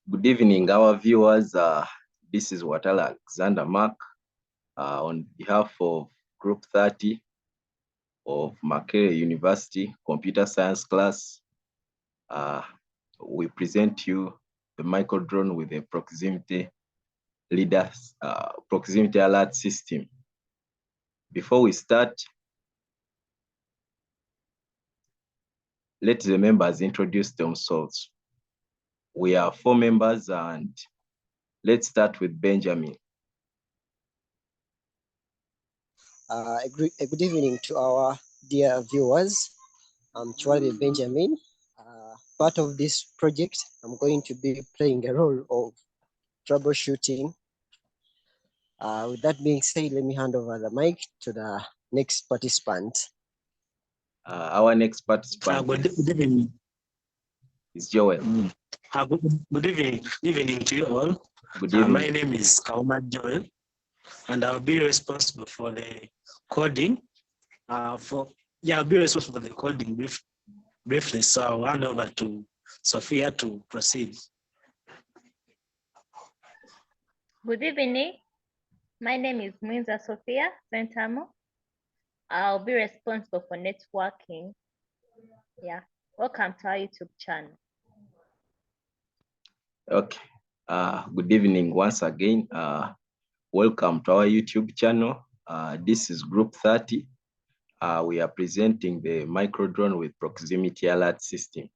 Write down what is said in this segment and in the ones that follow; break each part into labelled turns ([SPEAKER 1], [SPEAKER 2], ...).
[SPEAKER 1] Good evening, our viewers. This is Watala Alexander Mark on behalf of Group 30 of Makerere University Computer Science class. We present you the micro drone with a proximity proximity alert system. Before we start, let the members introduce themselves. We are 4 members, and let's start with Benjamin.
[SPEAKER 2] A good evening to our dear viewers. I'm Chwale Benjamin. Part of this project, I'm going to be playing a role of troubleshooting. With that being said, let me hand over the mic to the next participant.
[SPEAKER 1] Our next participant
[SPEAKER 3] good evening.
[SPEAKER 1] Is Joel.
[SPEAKER 3] Good evening to you all.
[SPEAKER 1] Good evening.
[SPEAKER 3] My name is Kauma Joel, and I'll be responsible for the coding. I'll be responsible for the coding briefly. So I'll hand over to Sophia to proceed.
[SPEAKER 4] Good evening. My name is Mwinza Sophia Sentamo. I'll be responsible for networking. Yeah. Welcome to our YouTube channel.
[SPEAKER 1] Okay. Good evening once again. Welcome to our YouTube channel. This is Group 30. We are presenting the micro drone with proximity alert system.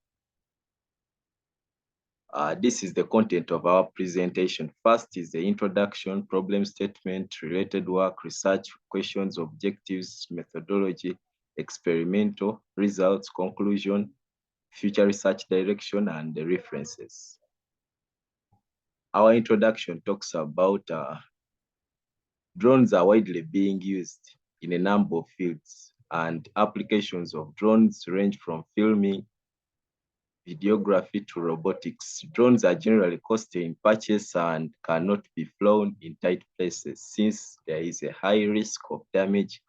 [SPEAKER 1] This is the content of our presentation. First is the introduction, problem statement, related work, research, questions, objectives, methodology, experimental, results, conclusion, future research direction, and the references. Our introduction talks about drones are widely being used in a number of fields, and applications of drones range from filming, videography to robotics. Drones are generally costly in purchase and cannot be flown in tight places since there is a high risk of damage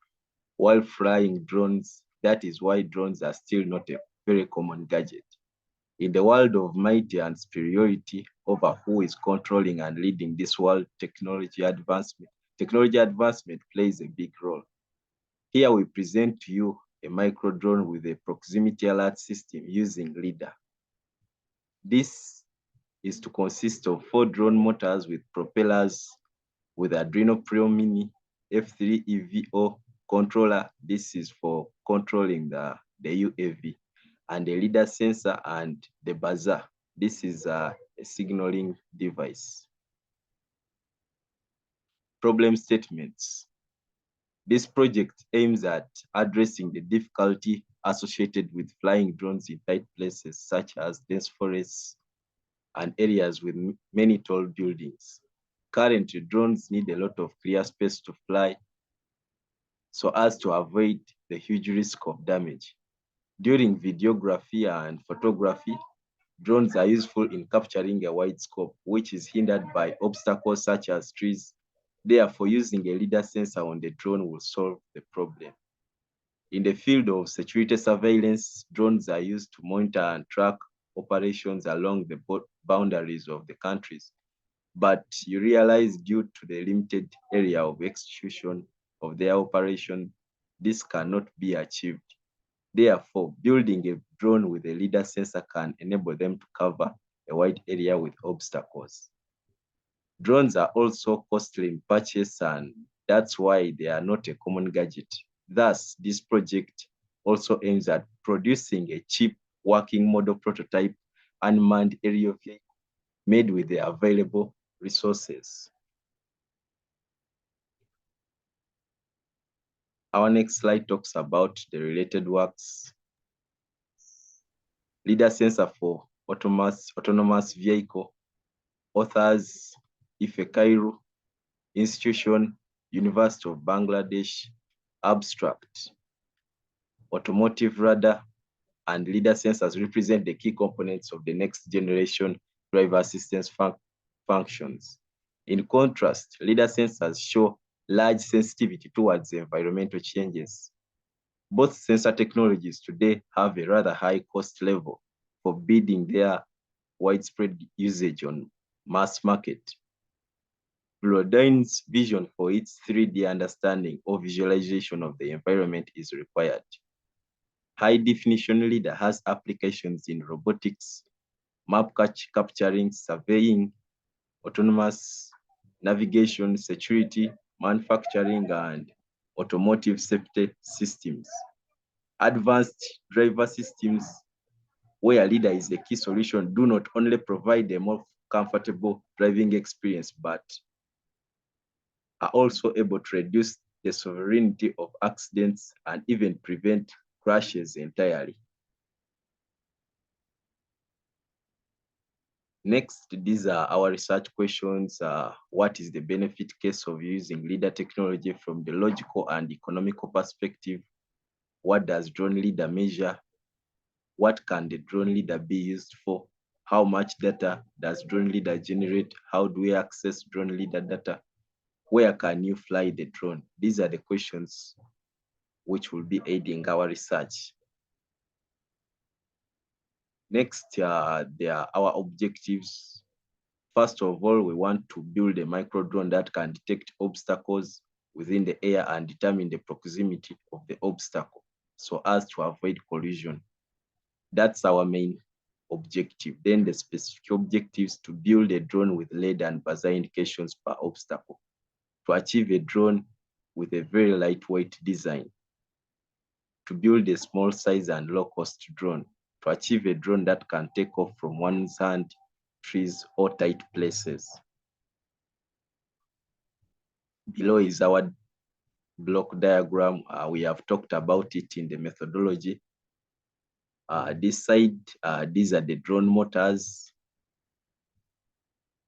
[SPEAKER 1] while flying drones. That is why drones are still not a very common gadget. In the world of might and superiority over who is controlling and leading this world, technology advancement plays a big role. Here we present to you a micro drone with a proximity alert system using LiDAR. This is to consist of 4 drone motors with propellers with Arduino Pro Mini F3 EVO controller. This is for controlling the UAV, and a LiDAR sensor and the buzzer. This is a signaling device. Problem statements. This project aims at addressing the difficulty associated with flying drones in tight places such as dense forests and areas with many tall buildings. Currently, drones need a lot of clear space to fly so as to avoid the huge risk of damage. During videography and photography, drones are useful in capturing a wide scope, which is hindered by obstacles such as trees. Therefore, using a LiDAR sensor on the drone will solve the problem. In the field of security surveillance, drones are used to monitor and track operations along the boundaries of the countries. But you realize due to the limited area of execution of their operation, this cannot be achieved. Therefore, building a drone with a LiDAR sensor can enable them to cover a wide area with obstacles. Drones are also costly in purchase, and that's why they are not a common gadget. Thus, this project also aims at producing a cheap working model prototype unmanned aerial vehicle made with the available resources. Our next slide talks about the related works. LiDAR sensor for autonomous vehicle. Authors: Ife Cairo, Institution, University of Bangladesh. Abstract: automotive radar and LiDAR sensors represent the key components of the next generation driver assistance functions. In contrast, LiDAR sensors show large sensitivity towards environmental changes. Both sensor technologies today have a rather high cost level, forbidding their widespread usage on mass market. Bluedine's vision for its 3D understanding or visualization of the environment is required. High definition LiDAR has applications in robotics, map capturing, surveying, autonomous navigation, security, manufacturing, and automotive safety systems. Advanced driver systems, where LiDAR is the key solution, do not only provide a more comfortable driving experience, but are also able to reduce the severity of accidents and even prevent crashes entirely. Next, these are our research questions. What is the benefit case of using LiDAR technology from the logical and economical perspective? What does drone LiDAR measure? What can the drone LiDAR be used for? How much data does drone LiDAR generate? How do we access drone LiDAR data? Where can you fly the drone? These are the questions which will be aiding our research. Next, there are our objectives. First of all, we want to build a micro drone that can detect obstacles within the air and determine the proximity of the obstacle so as to avoid collision. That's our main objective. Then the specific objectives: to build a drone with LiDAR and buzzer indications per obstacle, to achieve a drone with a very lightweight design, to build a small size and low cost drone, to achieve a drone that can take off from one's hand, trees, or tight places. Below is our block diagram. We have talked about it in the methodology. This side, these are the drone motors,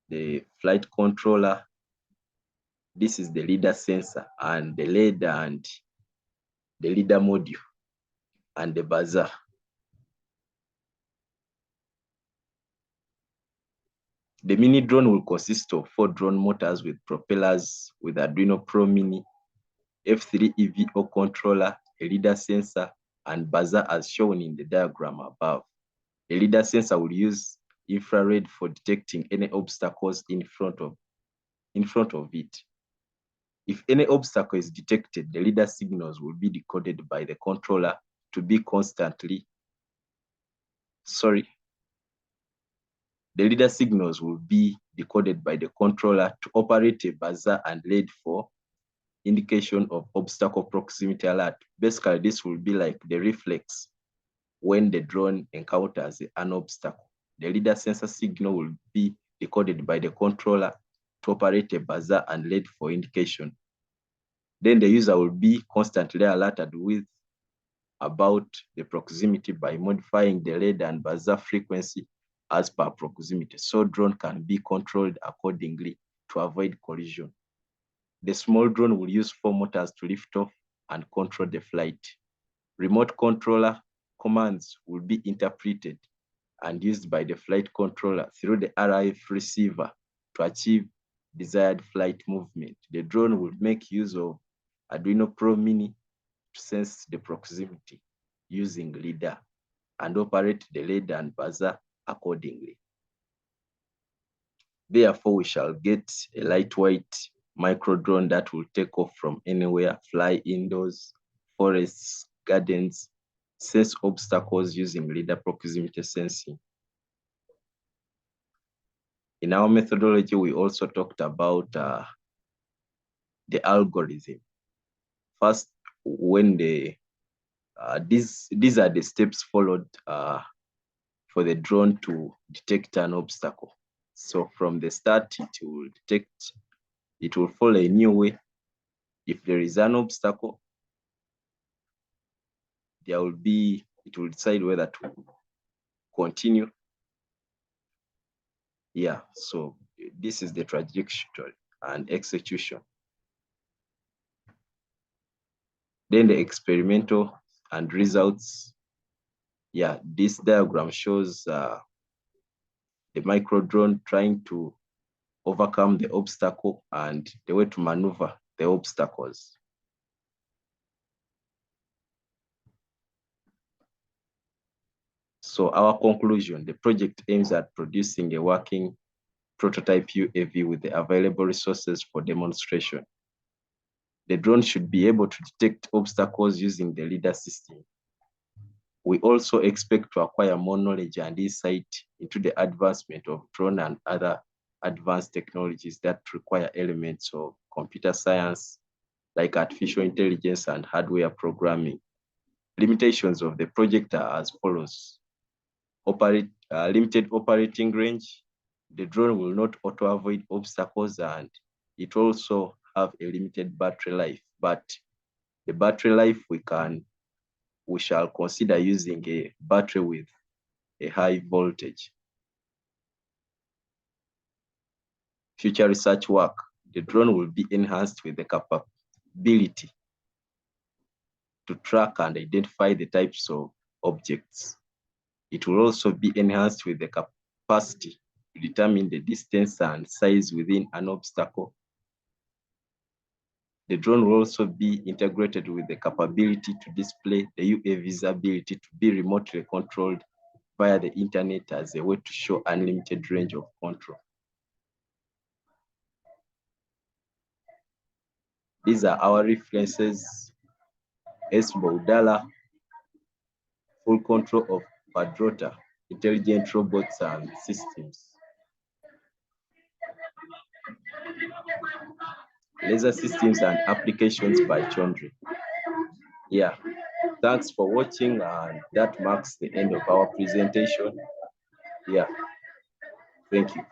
[SPEAKER 1] the flight controller. This is the LiDAR sensor and the LiDAR and the LiDAR module and the buzzer. The mini drone will consist of 4 drone motors with propellers, with Arduino Pro Mini, F3 EVO controller, a LiDAR sensor, and buzzer as shown in the diagram above. The LiDAR sensor will use infrared for detecting any obstacles in front of it. If any obstacle is detected, the LiDAR signals will be decoded by the controller to be constantly. The LiDAR signals will be decoded by the controller to operate a buzzer and LED for indication of obstacle proximity alert. Basically, this will be like the reflex when the drone encounters an obstacle. The LiDAR sensor signal will be decoded by the controller to operate a buzzer and LED for indication. Then the user will be constantly alerted with about the proximity by modifying the LED and buzzer frequency as per proximity, so drone can be controlled accordingly to avoid collision. The small drone will use 4 motors to lift off and control the flight. Remote controller commands will be interpreted and used by the flight controller through the RF receiver to achieve desired flight movement. The drone will make use of Arduino Pro Mini to sense the proximity using LiDAR and operate the LiDAR and buzzer accordingly. Therefore, we shall get a lightweight micro drone that will take off from anywhere, fly indoors, forests, gardens, sense obstacles using LiDAR proximity sensing. In our methodology, we also talked about the algorithm. First, when these are the steps followed for the drone to detect an obstacle. So from the start, it will follow a new way. If there is an obstacle, it will decide whether to continue. Yeah, so this is the trajectory and execution. Then the experimental and results. Yeah, this diagram shows the micro drone trying to overcome the obstacle and the way to maneuver the obstacles. So our conclusion, the project aims at producing a working prototype UAV with the available resources for demonstration. The drone should be able to detect obstacles using the LiDAR system. We also expect to acquire more knowledge and insight into the advancement of drone and other advanced technologies that require elements of computer science, like artificial intelligence and hardware programming. Limitations of the project are as follows. Limited operating range. The drone will not auto-avoid obstacles, and it also have a limited battery life, but the battery life we shall consider using a battery with a high voltage. Future research work. The drone will be enhanced with the capability to track and identify the types of objects. It will also be enhanced with the capacity to determine the distance and size within an obstacle. The drone will also be integrated with the capability to display the UAV's ability to be remotely controlled via the internet as a way to show unlimited range of control. These are our references. S. Baudala, Full Control of Quadrota, Intelligent Robots and Systems. Laser Systems and Applications by Chondri. Yeah, thanks for watching, and that marks the end of our presentation. Yeah, thank you.